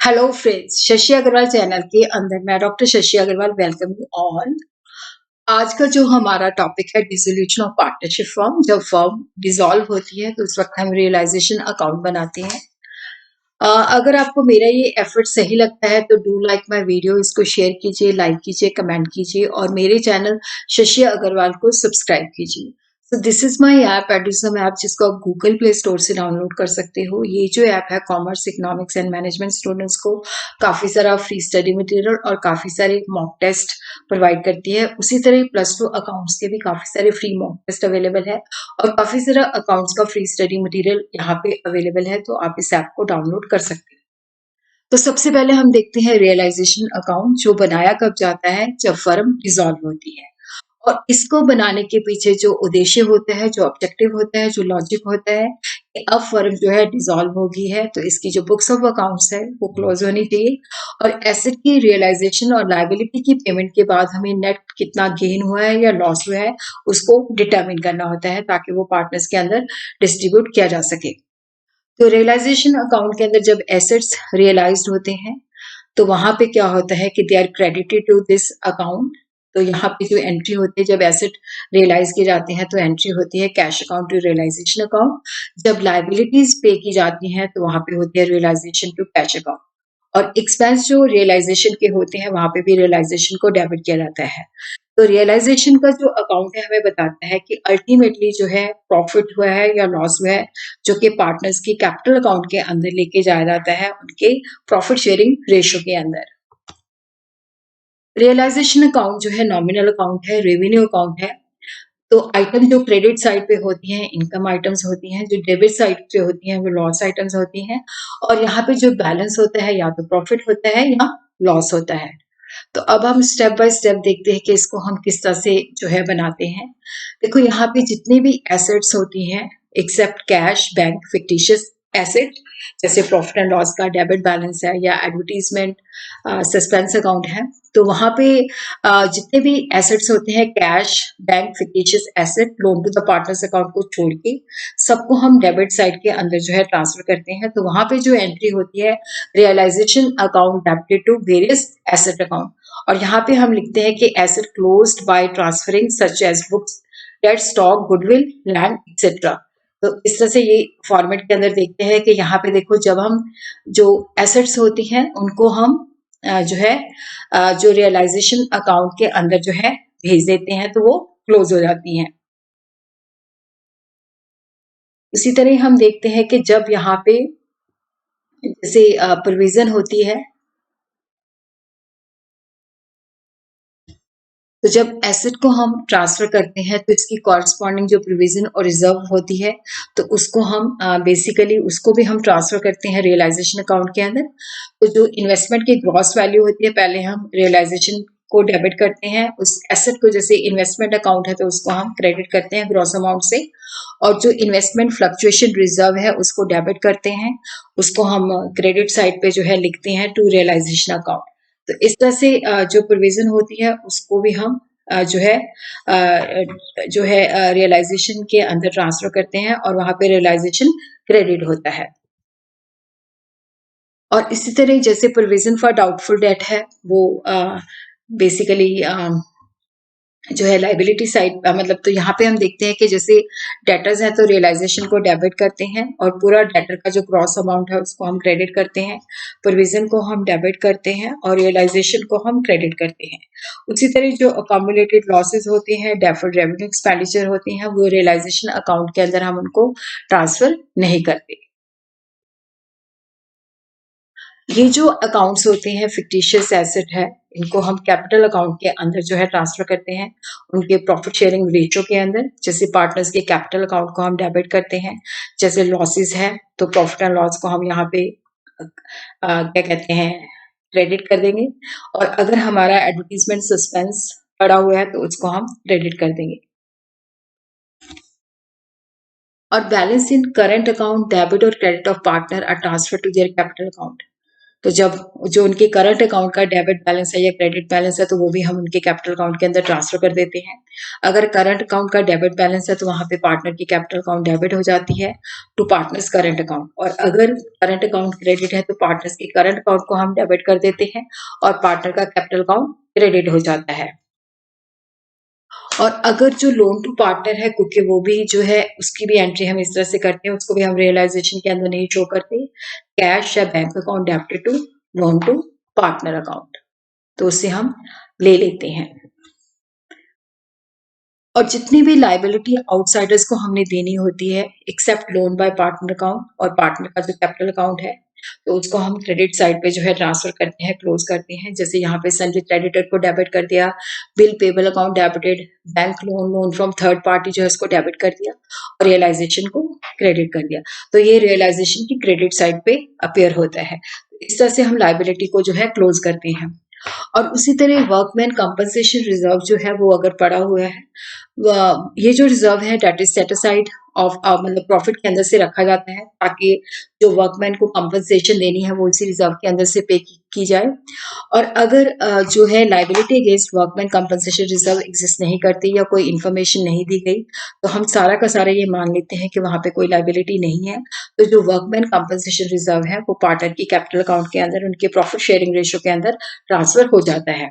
Hello friends, Shashi Agarwal channel के अंदर मैं doctor Shashi Agarwal welcome you all. आज का जो हमारा टॉपिक है डिसोल्यूशन ऑफ पार्टनरशिप फर्म। जब फर्म डिसॉल्व होती है तो उस वक्त हम रियलाइजेशन अकाउंट बनाते हैं। अगर आपको मेरा ये एफर्ट सही लगता है तो डू लाइक माय वीडियो, इसको शेयर कीजिए, लाइक कीजिए, कमेंट कीजिए और मेरे चैनल शशि अग्रवाल को सब्सक्राइब कीजिए। So this is my app, Edusum app, जिसको आप गूगल प्ले स्टोर से डाउनलोड कर सकते हो। ये जो ऐप है commerce, economics and management students को काफी सारा फ्री स्टडी मटेरियल और काफी सारे मॉक टेस्ट प्रोवाइड करती है। उसी तरह +2 अकाउंट्स के भी काफी सारे फ्री मॉक टेस्ट अवेलेबल है और काफी सारा अकाउंट्स का फ्री स्टडी मटेरियल यहाँ पे अवेलेबल है, तो आप इस ऐप को डाउनलोड कर सकते हैं। तो सबसे पहले हम देखते हैं रियलाइजेशन अकाउंट, जो बनाया कब जाता है, जब फर्म डिसॉल्व होती है। और इसको बनाने के पीछे जो उद्देश्य होता है, जो ऑब्जेक्टिव होता है, जो लॉजिक होता है कि अब फर्म जो है डिसॉल्व होगी है तो इसकी जो बुक्स ऑफ अकाउंट्स है वो क्लोज होनी चाहिए और एसेट की रियलाइजेशन और लायबिलिटी की पेमेंट के बाद हमें नेट कितना गेन हुआ है या लॉस हुआ है उसको डिटरमिन करना होता है, ताकि वो पार्टनर्स के अंदर डिस्ट्रीब्यूट किया जा सके। तो रियलाइजेशन अकाउंट के अंदर जब एसेट्स रियलाइज्ड होते हैं तो वहां पे क्या होता है कि they are credited to this account. तो यहाँ पे जो एंट्री होती है, जब एसेट रियलाइज किए जाते हैं तो एंट्री होती है cash account to realisation account. जब लाइबिलिटीज पे की जाती हैं तो वहां पे होती है रियलाइजेशन टू कैश अकाउंट। और एक्सपेंस जो रियलाइजेशन के होते हैं वहां पे भी रियलाइजेशन को डेबिट किया जाता है। तो रियलाइजेशन का जो अकाउंट है हमें बताता है कि अल्टीमेटली जो है प्रॉफिट हुआ है या लॉस हुआ है, जो कि पार्टनर्स की कैपिटल अकाउंट के अंदर लेके जाया जाता है उनके प्रॉफिट शेयरिंग रेशियो के अंदर। रियलाइजेशन अकाउंट जो है नॉमिनल अकाउंट है, रेवेन्यू अकाउंट है। तो आइटम जो क्रेडिट साइड पे होती हैं इनकम आइटम्स होती हैं, जो डेबिट साइड पे होती हैं वो लॉस आइटम्स होती हैं। और यहाँ पे जो बैलेंस होता है या तो प्रॉफिट होता है या लॉस होता है। तो अब हम स्टेप बाय स्टेप देखते हैं कि इसको हम किस तरह से जो है बनाते हैं। देखो यहाँ पे जितनी भी एसेट्स होती हैं except cash, bank, fictitious asset, जैसे प्रॉफिट एंड लॉस का डेबिट बैलेंस है या एडवर्टीजमेंट सस्पेंस अकाउंट है, तो वहां पे जितने भी एसेट्स होते हैं cash, bank, fictitious asset, loan to the partners account को छोड़ के सबको हम डेबिट साइड के अंदर जो है ट्रांसफर करते हैं। तो वहां पे जो एंट्री होती है realisation account debited to various asset account. और यहाँ पे हम लिखते हैं कि asset closed by transferring such as books, debt, stock, goodwill, land etcetera. तो इस तरह से ये फॉर्मेट के अंदर देखते हैं कि यहाँ पे देखो जब हम जो एसेट्स होती हैं उनको हम जो है जो रियलाइजेशन अकाउंट के अंदर जो है भेज देते हैं तो वो क्लोज हो जाती हैं। इसी तरह हम देखते हैं कि जब यहाँ पे जैसे प्रोविजन होती है, तो जब एसेट को हम ट्रांसफर करते हैं तो इसकी कॉरस्पॉन्डिंग जो प्रोविजन और रिजर्व होती है तो उसको हम बेसिकली उसको भी हम ट्रांसफर करते हैं रियलाइजेशन अकाउंट के अंदर। तो जो इन्वेस्टमेंट की ग्रॉस वैल्यू होती है पहले हम रियलाइजेशन को डेबिट करते हैं, उस एसेट को, जैसे इन्वेस्टमेंट अकाउंट है तो उसको हम क्रेडिट करते हैं ग्रॉस अमाउंट से। और जो इन्वेस्टमेंट फ्लक्चुएशन रिजर्व है उसको डेबिट करते हैं, उसको हम क्रेडिट साइड पे जो है लिखते हैं टू रियलाइजेशन अकाउंट। तो इस तरह से जो प्रोविजन होती है उसको भी हम जो है रियलाइजेशन के अंदर ट्रांसफर करते हैं और वहां पे रियलाइजेशन क्रेडिट होता है। और इसी तरह जैसे प्रोविजन फॉर डाउटफुल डेट है वो बेसिकली जो है लाइबिलिटी साइड, मतलब तो यहाँ पे हम देखते हैं कि जैसे डेटर्स है तो रियलाइजेशन को डेबिट करते हैं और पूरा डेटर का जो क्रॉस अमाउंट है उसको हम क्रेडिट करते हैं, प्रोविजन को हम डेबिट करते हैं और रियलाइजेशन को हम क्रेडिट करते हैं। उसी तरह जो अकोमुलेटेड लॉसेज होते हैं, डेफर्ड रेवेन्यू एक्सपेंडिचर होती हैं, वो रियलाइजेशन अकाउंट के अंदर हम उनको ट्रांसफर नहीं करते। ये जो अकाउंट्स होते हैं फिक्टिशियस एसेट है, इनको हम कैपिटल अकाउंट के अंदर जो है ट्रांसफर करते हैं उनके प्रॉफिट शेयरिंग रेशियो के अंदर। जैसे पार्टनर्स के कैपिटल अकाउंट को हम डेबिट करते हैं, जैसे लॉसेस है तो प्रॉफिट एंड लॉस को हम यहाँ पे क्या कहते हैं क्रेडिट कर देंगे। और अगर हमारा एडवर्टीजमेंट सस्पेंस पड़ा हुआ है तो उसको हम क्रेडिट कर देंगे। और balance in current account, debit और credit of partner are transfer to their capital account. तो जब जो उनके करंट अकाउंट का डेबिट बैलेंस है या क्रेडिट बैलेंस है तो वो भी हम उनके कैपिटल अकाउंट के अंदर ट्रांसफर कर देते हैं। अगर करंट अकाउंट का डेबिट बैलेंस है तो वहां पे पार्टनर की कैपिटल अकाउंट डेबिट हो जाती है टू पार्टनर्स करंट अकाउंट, और अगर करंट अकाउंट क्रेडिट है तो पार्टनर्स के करंट अकाउंट को हम डेबिट कर देते हैं और पार्टनर का कैपिटल अकाउंट क्रेडिट हो जाता है। और अगर जो लोन टू पार्टनर है, क्योंकि वो भी जो है उसकी भी एंट्री हम इस तरह से करते हैं, उसको भी हम रियलाइजेशन के अंदर नहीं शो करते। कैश या bank account debited to loan to partner account, तो उससे हम ले लेते हैं। और जितनी भी लाइबिलिटी आउटसाइडर्स को हमने देनी होती है except loan by partner account, और पार्टनर का जो कैपिटल अकाउंट है तो उसको हम क्रेडिट साइड पे जो है ट्रांसफर करते हैं, क्लोज करते हैं। जैसे यहाँ पे सन्डे क्रेडिटर को डेबिट कर दिया, bill payable account debited, bank loan, loan from third party जो है उसको डेबिट कर दिया और रियलाइजेशन को क्रेडिट कर दिया, तो ये रियलाइजेशन की क्रेडिट साइड पे अपेयर होता है। इस तरह से हम लाइबिलिटी को जो है क्लोज करते हैं। और उसी तरह वर्कमैन कंपनसेशन रिजर्व जो है वो अगर पड़ा हुआ है, ये जो रिजर्व है that is set aside of मतलब प्रॉफिट के अंदर से रखा जाता है ताकि जो वर्कमैन को कंपनसेशन देनी है वो इसी रिजर्व के अंदर से पे की जाए। और अगर जो है liability against workman compensation reserve exist नहीं करती या कोई इन्फॉर्मेशन नहीं दी गई तो हम सारा का सारा ये मान लेते हैं कि वहां पे कोई लाइबिलिटी नहीं है। तो जो वर्कमैन कंपनसेशन रिजर्व है वो पार्टनर की कैपिटल अकाउंट के अंदर उनके प्रॉफिट शेयरिंग रेशियो के अंदर ट्रांसफर हो जाता है।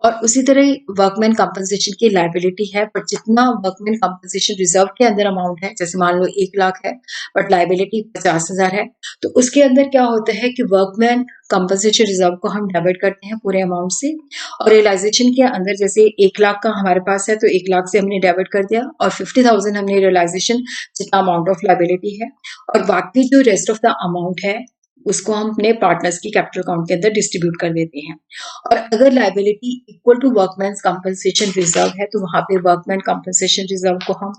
और उसी तरह वर्कमैन कंपनसेशन की लाइबिलिटी है, पर जितना वर्कमैन कंपनसेशन रिजर्व के अंदर अमाउंट है, जैसे मान लो 1 लाख है बट लाइबिलिटी 50,000 है, तो उसके अंदर क्या होता है कि वर्कमैन कंपनसेशन रिजर्व को हम डेबिट करते हैं पूरे अमाउंट से, और रियलाइजेशन के अंदर जैसे 1 लाख का हमारे पास है तो 1 लाख से हमने डेबिट कर दिया और 50,000 हमने रियलाइजेशन जितना अमाउंट ऑफ लाइबिलिटी है, और बाकी जो रेस्ट ऑफ द अमाउंट है उसको हम अपने पार्टनर्स की कैपिटल अकाउंट के अंदर डिस्ट्रीब्यूट कर देते हैं। और अगर liability equal to workman compensation reserve है तो वहां पे वर्कमैन कंपनसेशन रिजर्व को हम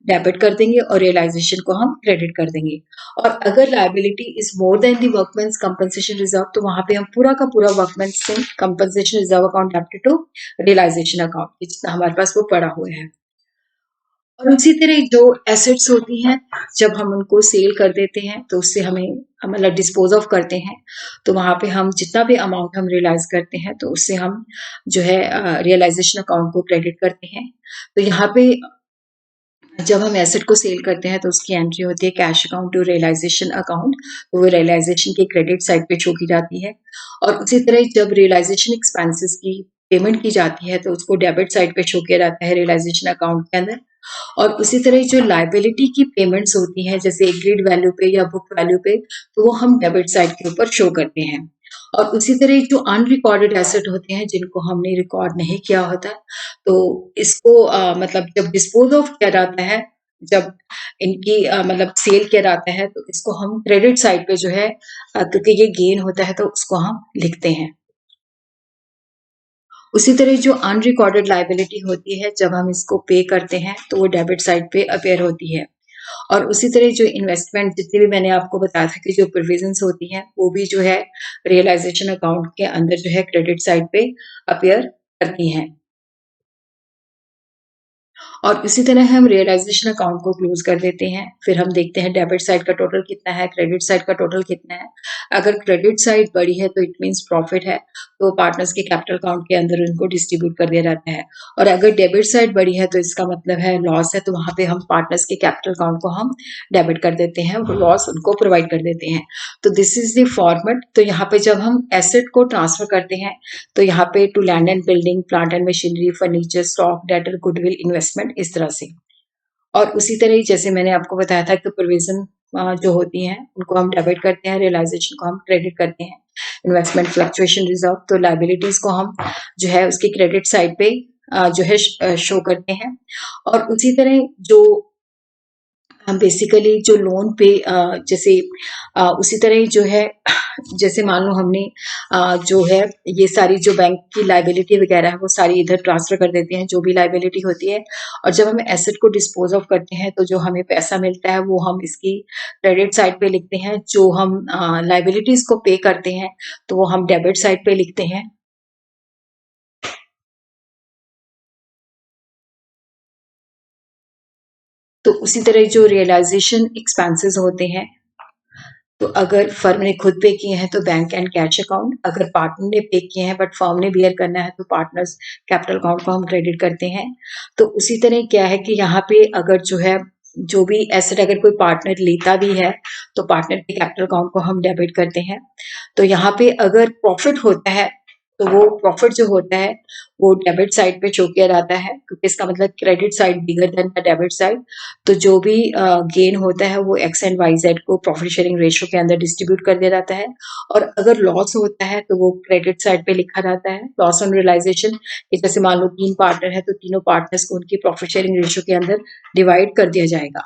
डेबिट कर देंगे और रियलाइजेशन को हम क्रेडिट कर देंगे। और अगर liability is more than the workman compensation reserve तो वहां पे हम पूरा का पूरा workman compensation reserve account debit to realisation account जितना हमारे पास वो पड़ा हुआ है। और उसी तरह जो एसेट्स होती हैं जब हम उनको सेल कर देते हैं तो उससे हमें मतलब डिस्पोज ऑफ करते हैं, तो वहां पे हम जितना भी अमाउंट हम रियलाइज करते हैं तो उससे हम जो है रियलाइजेशन अकाउंट को क्रेडिट करते हैं। तो यहाँ पे जब हम एसेट को सेल करते हैं तो उसकी एंट्री होती है cash account to realisation account, तो वो रियलाइजेशन की क्रेडिट साइड पे शो की जाती है। और उसी तरह जब रियलाइजेशन एक्सपेंसेस की पेमेंट की जाती है तो उसको डेबिट साइड पे शो किया जाता है रियलाइजेशन अकाउंट के अंदर। और उसी तरह जो लाइबिलिटी की पेमेंट्स होती हैं जैसे एग्रीड वैल्यू पे या बुक वैल्यू पे, तो वो हम डेबिट साइड के ऊपर शो करते हैं। और उसी तरह जो अनरिकॉर्डेड एसेट होते हैं जिनको हमने रिकॉर्ड नहीं किया होता, तो इसको मतलब जब डिस्पोज ऑफ किया जाता है, जब इनकी मतलब सेल किया जाता है तो इसको हम क्रेडिट साइड पे जो है क्योंकि ये गेन होता है तो उसको हम लिखते हैं। उसी तरह जो अनरिकॉर्डेड लाइबिलिटी होती है जब हम इसको पे करते हैं तो वो डेबिट साइड पे अपेयर होती है। और उसी तरह जो इन्वेस्टमेंट जितनी भी मैंने आपको बताया था कि जो प्रोविजंस होती हैं वो भी जो है रियलाइजेशन अकाउंट के अंदर जो है क्रेडिट साइड पे अपेयर करती हैं। और इसी तरह हम रियलाइजेशन अकाउंट को क्लोज कर देते हैं। फिर हम देखते हैं डेबिट साइड का टोटल कितना है, क्रेडिट साइड का टोटल कितना है। अगर क्रेडिट साइड बड़ी है तो इट मीन्स प्रॉफिट है, तो पार्टनर्स के कैपिटल अकाउंट के अंदर उनको डिस्ट्रीब्यूट कर दिया जाता है। और अगर डेबिट साइड बड़ी है तो इसका मतलब है लॉस है, तो वहां पे हम पार्टनर्स के कैपिटल अकाउंट को हम डेबिट कर देते हैं, वो लॉस उनको प्रोवाइड कर देते हैं। तो दिस इज द फॉर्मेट। तो यहाँ पे जब हम एसेट को ट्रांसफर करते हैं तो यहाँ पे to land and building, plant and machinery, furniture, stock, debtor, goodwill, investment, इस तरह से। और उसी तरह ही जैसे मैंने आपको बताया था कि प्रोविजन जो होती हैं उनको हम डेबिट करते हैं, रियलाइजेशन को हम क्रेडिट करते हैं। इन्वेस्टमेंट फ्लक्चुएशन रिजर्व, तो लाइबिलिटीज को हम जो है उसकी क्रेडिट साइड पे जो है शो करते हैं। और उसी तरह जो बेसिकली जो लोन पे जैसे उसी तरह जो है जैसे मान लो हमने जो है ये सारी जो बैंक की लाइबिलिटी वगैरह है वो सारी इधर ट्रांसफर कर देते हैं जो भी लाइबिलिटी होती है। और जब हम एसेट को डिस्पोज ऑफ करते हैं तो जो हमें पैसा मिलता है वो हम इसकी क्रेडिट साइड पे लिखते हैं, जो हम लाइबिलिटीज को पे करते हैं तो वो हम डेबिट साइड पे लिखते हैं। तो उसी तरह जो रियलाइजेशन एक्सपेंसेस होते हैं तो अगर फर्म ने खुद पे किए हैं तो बैंक एंड कैश अकाउंट, अगर पार्टनर ने पे किए हैं बट फर्म ने बियर करना है तो पार्टनर्स कैपिटल अकाउंट को हम क्रेडिट करते हैं। तो उसी तरह क्या है कि यहाँ पे अगर जो है जो भी एसेट अगर कोई पार्टनर लेता भी है तो पार्टनर के कैपिटल अकाउंट को हम डेबिट करते हैं। तो यहाँ पे अगर प्रॉफिट होता है तो वो प्रॉफिट जो होता है वो डेबिट साइड पे शो किया जाता है, क्योंकि इसका मतलब credit side bigger than the debit side. तो जो भी गेन होता है वो एक्स एंड वाई जेड को प्रॉफिट शेयरिंग रेशो के अंदर डिस्ट्रीब्यूट कर दिया जाता है। और अगर लॉस होता है तो वो क्रेडिट साइड पे लिखा जाता है, लॉस ऑन रियलाइजेशन। जैसे मान लो 3 पार्टनर है तो तीनों पार्टनर्स को उनकी प्रॉफिट शेयरिंग रेशो के अंदर डिवाइड कर दिया जाएगा।